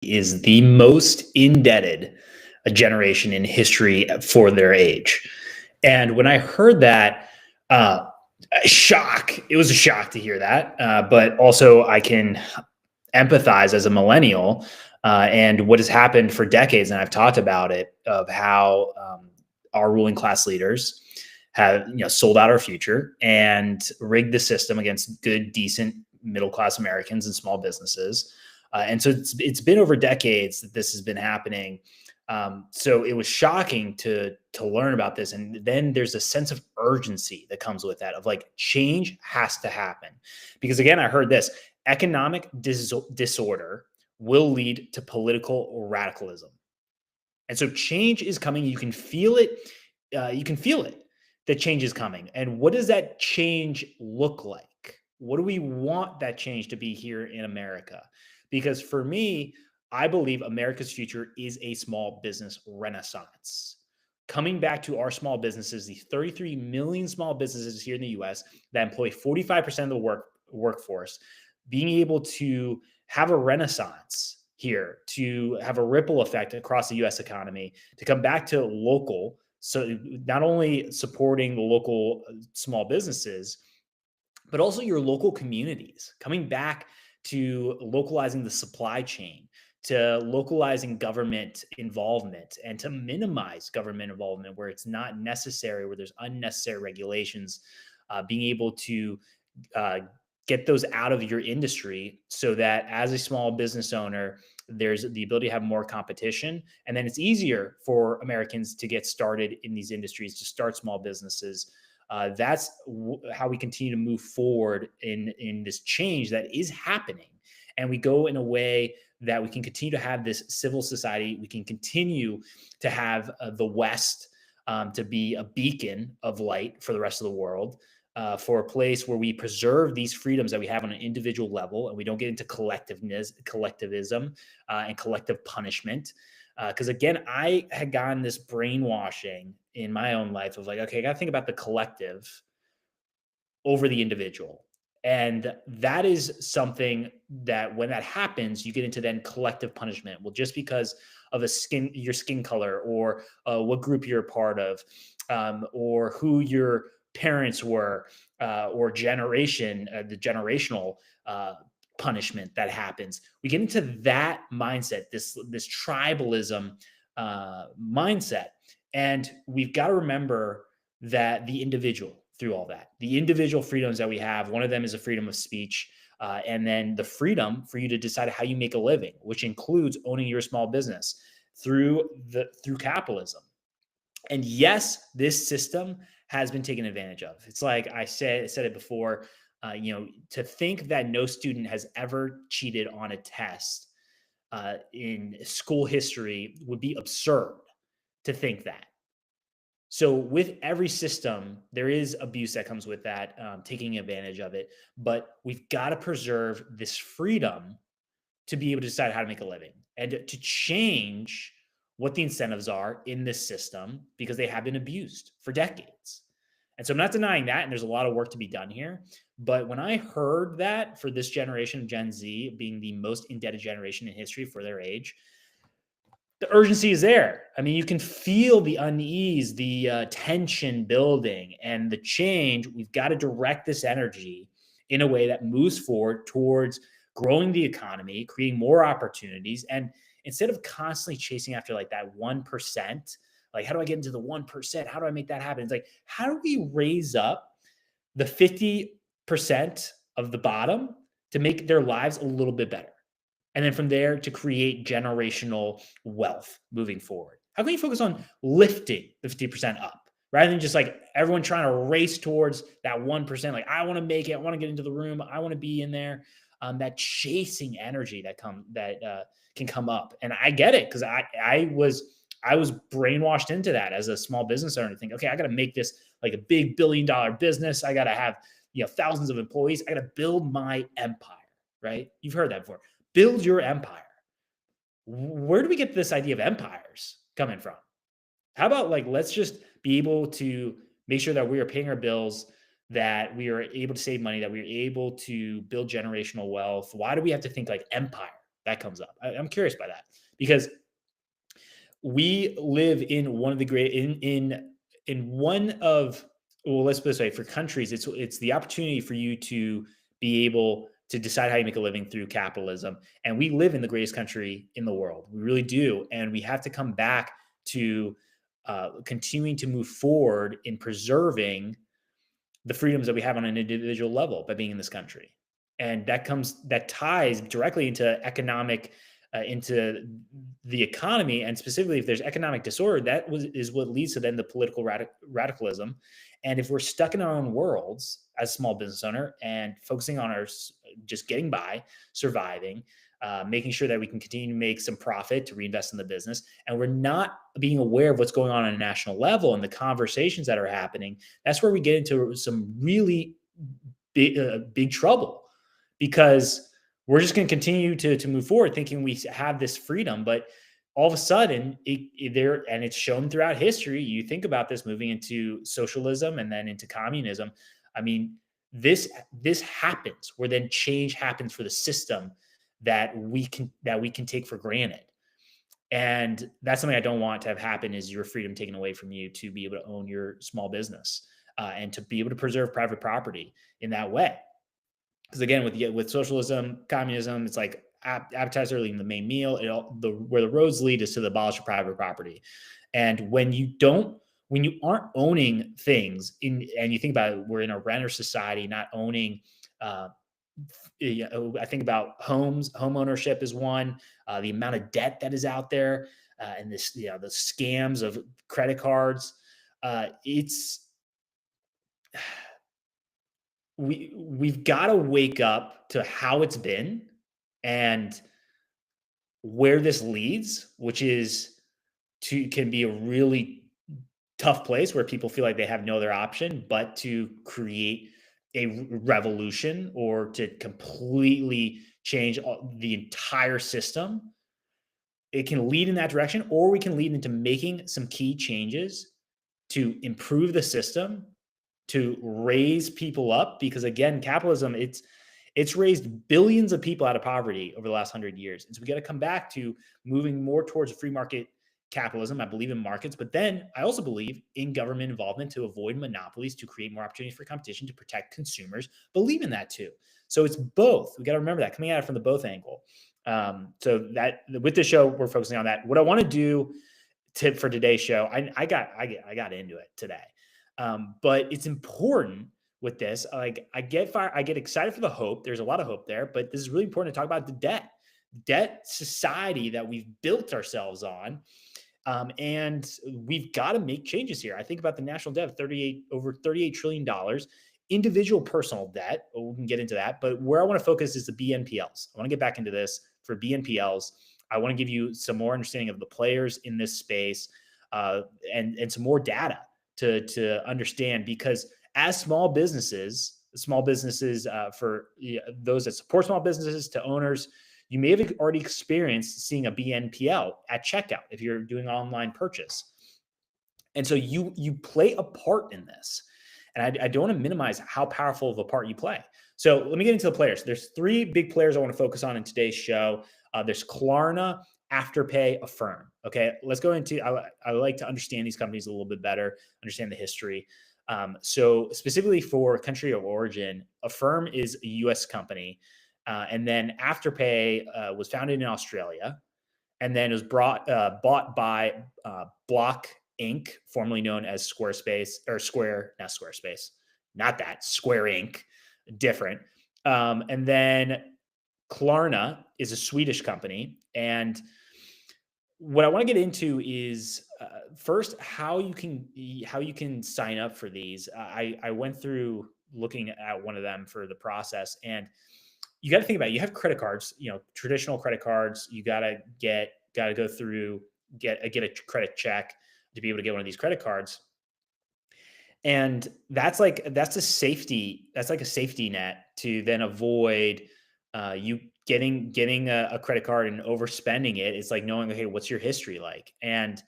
is the most indebted generation in history for their age. And when I heard that, uh, shock, it was a shock to hear that. But also, I can empathize as a millennial and what has happened for decades. And I've talked about it of how our ruling class leaders have sold out our future and rigged the system against good, decent middle class Americans and small businesses. And so it's been over decades that this has been happening. So it was shocking to learn about this, and then there's a sense of urgency that comes with that, of like change has to happen, because again, I heard this: economic disorder will lead to political radicalism, and so change is coming. You can feel it. You can feel it. That change is coming, and what does that change look like? What do we want that change to be here in America? Because for me, I believe America's future is a small business renaissance. Coming back to our small businesses, the 33 million small businesses here in the US that employ 45% of the workforce, being able to have a renaissance here, to have a ripple effect across the US economy, to come back to local. So not only supporting the local small businesses, but also your local communities, coming back to localizing the supply chain, to localizing government involvement, and to minimize government involvement where it's not necessary, where there's unnecessary regulations, being able to uh, get those out of your industry so that as a small business owner, there's the ability to have more competition. And then it's easier for Americans to get started in these industries, to start small businesses. That's how we continue to move forward in this change that is happening. And we go in a way that we can continue to have this civil society. We can continue to have the West to be a beacon of light for the rest of the world, for a place where we preserve these freedoms that we have on an individual level, and we don't get into collectivism, and collective punishment. Because again, I had gotten this brainwashing in my own life of like, okay, I got to think about the collective over the individual. And that is something that when that happens, you get into then collective punishment. Well, just because of your skin color, or what group you're a part of, or who your parents were, or generation, the generational punishment that happens. We get into that mindset, this tribalism mindset, and we've got to remember that the individual, through all that, the individual freedoms that we have, one of them is a freedom of speech, and then the freedom for you to decide how you make a living, which includes owning your small business through capitalism. And yes, this system has been taken advantage of. It's like I said it before, to think that no student has ever cheated on a test in school history would be absurd to think that. So with every system, there is abuse that comes with that, taking advantage of it. But we've got to preserve this freedom to be able to decide how to make a living and to change what the incentives are in this system, because they have been abused for decades. And so I'm not denying that, and there's a lot of work to be done here. But when I heard that for this generation, Gen Z, being the most indebted generation in history for their age, the urgency is there. I mean, you can feel the unease, the tension building, and the change. We've got to direct this energy in a way that moves forward towards growing the economy, creating more opportunities. And instead of constantly chasing after like that 1%, like, how do I get into the 1%? How do I make that happen? It's like, how do we raise up the 50% of the bottom to make their lives a little bit better? And then from there to create generational wealth moving forward. How can you focus on lifting the 50% up rather than just like everyone trying to race towards that 1%? Like, I want to make it, I want to get into the room, I want to be in there. That chasing energy that can come up. And I get it, because I was brainwashed into that as a small business owner to think, okay, I got to make this like a big $1 billion business. I got to have, thousands of employees. I got to build my empire, right? You've heard that before. Build your empire. Where do we get this idea of empires coming from? How about like, let's just be able to make sure that we are paying our bills, that we are able to save money, that we are able to build generational wealth. Why do we have to think like empire? that comes up. I'm curious by that because we live in one of the great in one of well, let's put it this way: for countries, it's the opportunity for you to be able to decide how you make a living through capitalism. And we live in the greatest country in the world. We really do, and we have to come back to continuing to move forward in preserving the freedoms that we have on an individual level by being in this country. And that ties directly into into the economy, and specifically if there's economic disorder, is what leads to then the political radicalism. And if we're stuck in our own worlds as a small business owner and focusing on our just getting by, surviving, making sure that we can continue to make some profit to reinvest in the business, and we're not being aware of what's going on a national level and the conversations that are happening, that's where we get into some really big trouble, because we're just going to continue to move forward thinking we have this freedom, but all of a sudden and it's shown throughout history. You think about this moving into socialism and then into communism. I mean, this happens where then change happens for the system that we can take for granted. And that's something I don't want to have happen, is your freedom taken away from you to be able to own your small business and to be able to preserve private property in that way. Because again, with socialism, communism, it's like appetizer leading the main meal. Where the roads lead is to the abolish of private property. And when you aren't owning things and you think about it, we're in a renter society, not owning. I think about homes. Home ownership is one. The amount of debt that is out there, and this, the scams of credit cards. We've got to wake up to how it's been and where this leads, which can be a really tough place where people feel like they have no other option but to create a revolution or to completely change the entire system. It can lead in that direction, or we can lead into making some key changes to improve the system, to raise people up, because again, capitalism, it's raised billions of people out of poverty over the last 100 years. And so we got to come back to moving more towards free market capitalism. I believe in markets, but then I also believe in government involvement to avoid monopolies, to create more opportunities for competition, to protect consumers. Believe in that too. So it's both. We got to remember that, coming at it from the both angle. So that with the show, we're focusing on that. What I want to do for today's show, I got into it today. But it's important with this. Like I get excited for the hope. There's a lot of hope there, but this is really important to talk about the debt society that we've built ourselves on. And we've got to make changes here. I think about the national debt of over $38 trillion, individual personal debt. We can get into that, but where I want to focus is the BNPLs. I want to get back into this for BNPLs. I want to give you some more understanding of the players in this space, and some more data to understand, because as small businesses for those that support small businesses to owners, you may have already experienced seeing a BNPL at checkout if you're doing an online purchase. And so you play a part in this. And I don't want to minimize how powerful of a part you play. So let me get into the players. There's three big players I want to focus on in today's show. There's Klarna, Afterpay, Affirm. Okay, let's go into, I like to understand these companies a little bit better, understand the history. So specifically for country of origin, Affirm is a US company. And then Afterpay was founded in Australia, and then it was bought by Block Inc., formerly known as Square Inc., different. And then Klarna is a Swedish company. And what I want to get into is first how you can sign up for these. I went through looking at one of them for the process, and you got to think about it. You have credit cards, traditional credit cards. You got to go through, get a credit check to be able to get one of these credit cards. And that's like a safety net to then avoid you getting a credit card and overspending it. It's like knowing, okay, what's your history like? And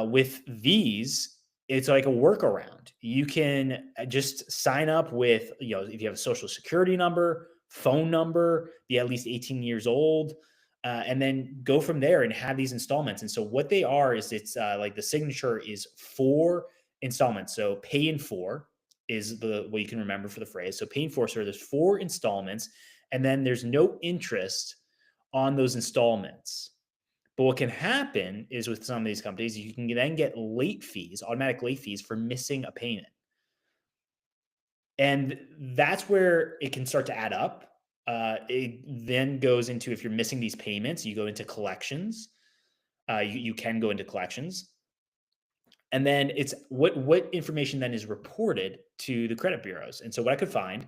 with these, it's like a workaround. You can just sign up with, if you have a social security number, phone number, be at least 18 years old, and then go from there and have these installments. And so what they are is it's like the signature is 4 installments. So pay in 4 is the what you can remember for the phrase. So pay in 4, so there's 4 installments, and then there's no interest on those installments. But what can happen is with some of these companies, you can then get late fees, automatic late fees for missing a payment. And that's where it can start to add up. It then goes into, if you're missing these payments, you go into collections. You can go into collections. And then it's what information then is reported to the credit bureaus. And so what I could find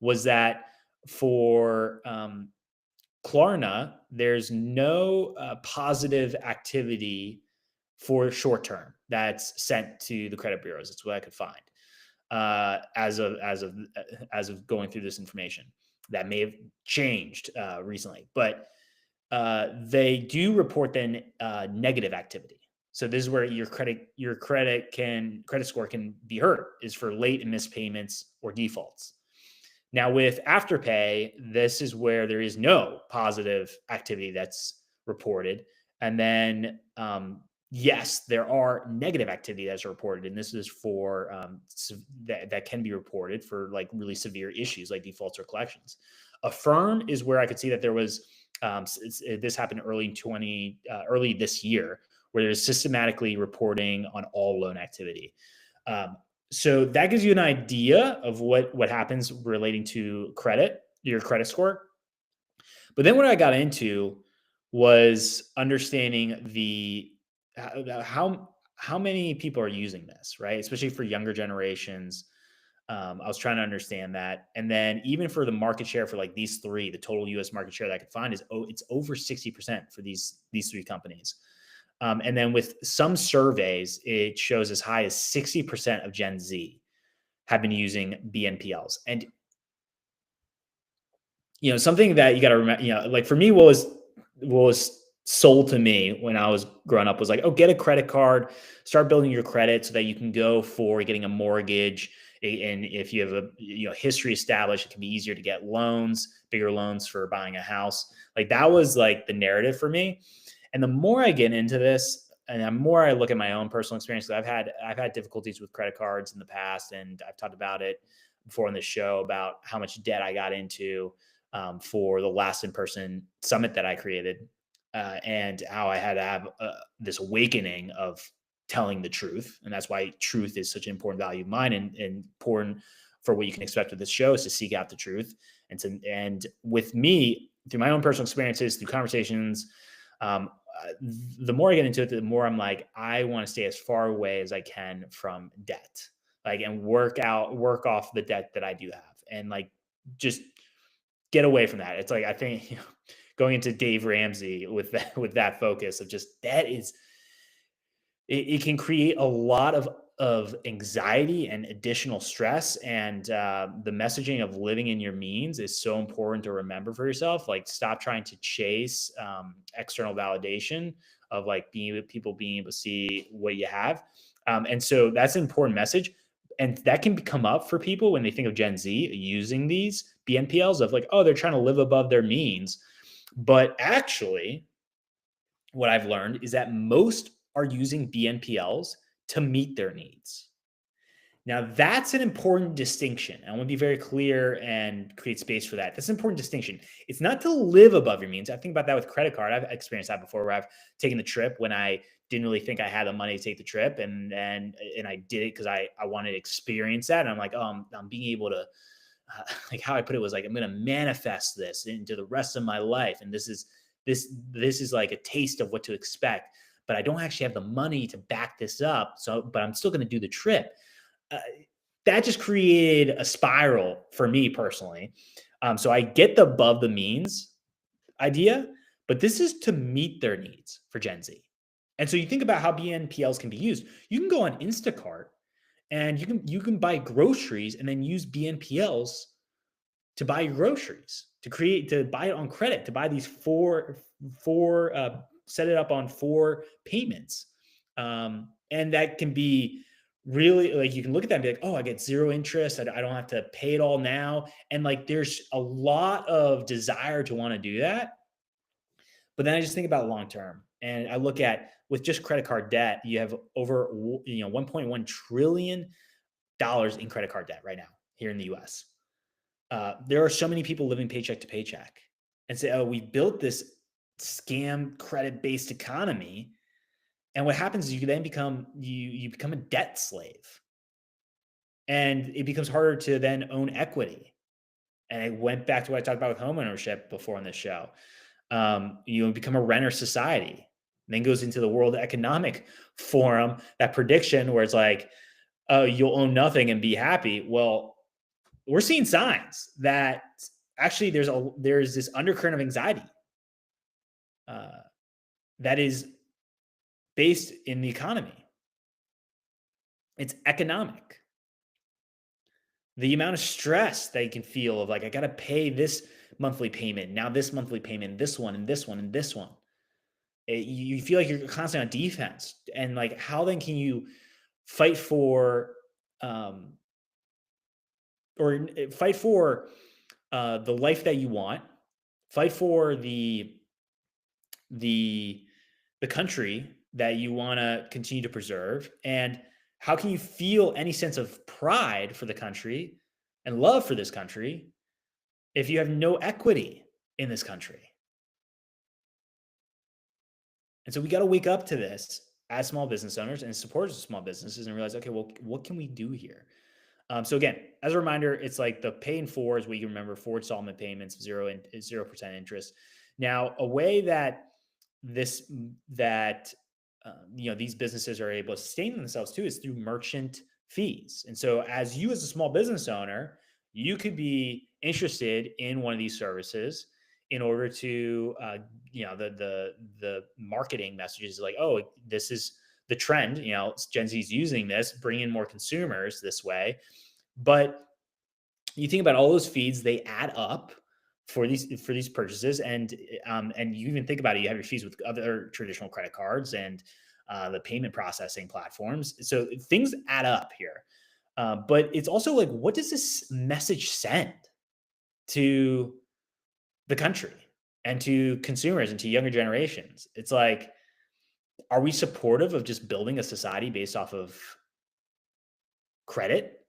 was that for Klarna, there's no positive activity for short term that's sent to the credit bureaus. That's what I could find as of going through this information. That may have changed recently, but they do report then negative activity. So this is where your credit score can be hurt, is for late and missed payments or defaults. Now with Afterpay, this is where there is no positive activity that's reported. And then, yes, there are negative activity that's reported. And this is for that can be reported for like really severe issues like defaults or collections. Affirm is where I could see that there was, this happened early this year, where there's systematically reporting on all loan activity. So that gives you an idea of what happens relating to your credit score. But then what I got into was understanding how many people are using this, right? Especially for younger generations. I was trying to understand that. And then even for the market share for like these 3, the total US market share that I could find is, it's over 60% for these 3 companies. And then with some surveys, it shows as high as 60% of Gen Z have been using BNPLs. And, something that you got to remember, like for me, what was sold to me when I was growing up was like, oh, get a credit card, start building your credit so that you can go for getting a mortgage. And if you have a history established, it can be easier to get loans, bigger loans for buying a house. Like that was like the narrative for me. And the more I get into this, and the more I look at my own personal experience, I've had difficulties with credit cards in the past, and I've talked about it before on this show about how much debt I got into for the last in-person summit that I created, and how I had to have this awakening of telling the truth, and that's why truth is such an important value of mine, and important for what you can expect with this show is to seek out the truth. And with me, through my own personal experiences, through conversations. The more I get into it, the more I'm like, I want to stay as far away as I can from debt, like, and work off the debt that I do have, and like, just get away from that. It's like, I think, going into Dave Ramsey with that focus of just debt it can create a lot of anxiety and additional stress. And the messaging of living in your means is so important to remember for yourself. Like, stop trying to chase external validation of like being able to see what you have. And so that's an important message. And that can come up for people when they think of Gen Z using these BNPLs of like, oh, they're trying to live above their means. But actually, what I've learned is that most are using BNPLs to meet their needs. Now, that's an important distinction. I want to be very clear and create space for that. That's an important distinction. It's not to live above your means. I think about that with credit card. I've experienced that before, where I've taken the trip when I didn't really think I had the money to take the trip, and I did it because I wanted to experience that. And I'm like, oh, I'm being able to, like how I put it was like, I'm going to manifest this into the rest of my life, and this is like a taste of what to expect. But I don't actually have the money to back this up. But I'm still going to do the trip. That just created a spiral for me personally. So I get the above the means idea, but this is to meet their needs for Gen Z. And so you think about how BNPLs can be used. You can go on Instacart and you can buy groceries and then use BNPLs to buy your groceries, to buy it on credit, to buy these four set it up on 4 payments. And that can be really, like, you can look at that and be like, oh, I get zero interest. I don't have to pay it all now. And like, there's a lot of desire to want to do that. But then I just think about long term, and I look at with just credit card debt, you have over 1.1 trillion dollars in credit card debt right now here in the U.S. There are so many people living paycheck to paycheck, and say, "Oh, we built this scam credit based economy," and what happens is you then you become a debt slave, and it becomes harder to then own equity. And I went back to what I talked about with homeownership before on this show. You become a renter society. And then goes into the World Economic Forum, that prediction where it's like, oh, you'll own nothing and be happy. Well, we're seeing signs that actually there's this undercurrent of anxiety uh, that is based in the economy. It's economic. The amount of stress that you can feel of like, I got to pay this monthly payment, now this monthly payment, this one, and this one, and this one. You feel like you're constantly on defense. And like, how then can you fight for, um, or fight for the life that you want, fight for the the country that you want to continue to preserve, and how can you feel any sense of pride for the country and love for this country if you have no equity in this country? And so we got to wake up to this as small business owners and supporters of small businesses and realize, okay, well, what can we do here? So again, as a reminder, it's like the pay in four is what you can remember: four installment payments, 0% interest. Now, a way that this that these businesses are able to sustain themselves too is through merchant fees. And so, as you as a small business owner, you could be interested in one of these services in order to, the marketing messages like, oh, this is the trend. Gen Z is using this, bring in more consumers this way. But you think about all those fees; they add up for these purchases, and you even think about it. You have your fees with other traditional credit cards and the payment processing platforms. So things add up here. But it's also like, what does this message send to the country and to consumers and to younger generations? It's like, are we supportive of just building a society based off of credit?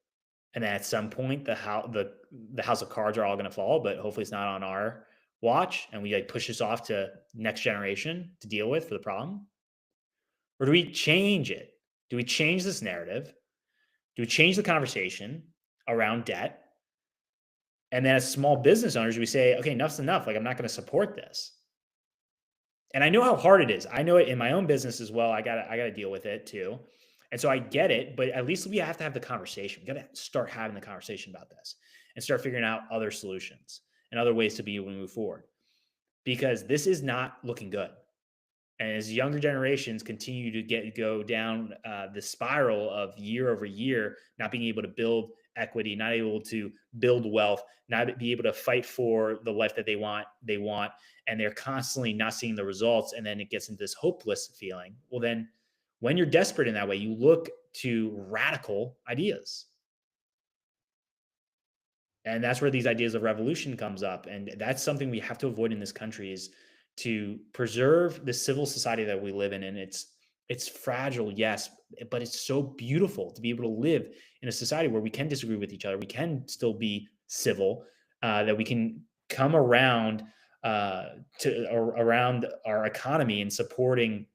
And then at some point, the house of cards are all going to fall, but hopefully it's not on our watch, and we like push this off to next generation to deal with for the problem. Or do we change it? Do we change this narrative? Do we change the conversation around debt? And then as small business owners, we say, okay, enough's enough. Like, I'm not going to support this. And I know how hard it is. I know it in my own business as well. I gotta deal with it too. And so I get it, but at least we have to have the conversation. We got to start having the conversation about this and start figuring out other solutions and other ways to be able to move forward, because this is not looking good. And as younger generations continue to go down the spiral of year over year, not being able to build equity, not able to build wealth, not be able to fight for the life that they want, and they're constantly not seeing the results, and then it gets into this hopeless feeling. Well, then when you're desperate in that way, you look to radical ideas. And that's where these ideas of revolution comes up. And that's something we have to avoid in this country, is to preserve the civil society that we live in. And it's fragile, yes, but it's so beautiful to be able to live in a society where we can disagree with each other. We can still be civil, that we can come around around our economy and supporting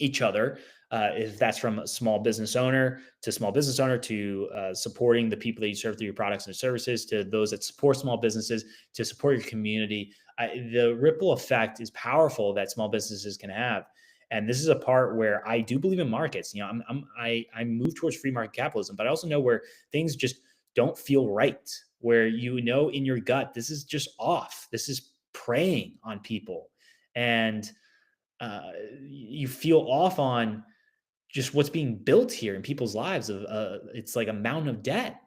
each other. If that's from a small business owner to supporting the people that you serve through your products and services, to those that support small businesses, to support your community. The ripple effect is powerful that small businesses can have. And this is a part where I do believe in markets. I move towards free market capitalism, but I also know where things just don't feel right, where in your gut, this is just off. This is preying on people. And you feel off on just what's being built here in people's lives. It's like a mountain of debt.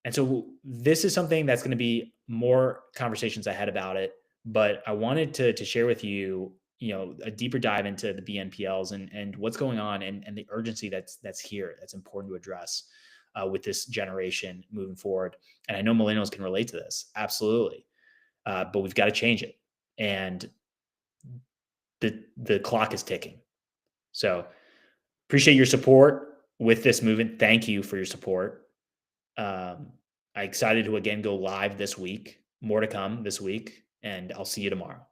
And so this is something that's going to be more conversations ahead about it. But I wanted to share with you, a deeper dive into the BNPLs and what's going on and the urgency that's here that's important to address with this generation moving forward. And I know millennials can relate to this absolutely, but we've got to change it, and the clock is ticking. So appreciate your support with this movement. Thank you for your support. I'm excited to again go live this week. More to come this week, and I'll see you tomorrow.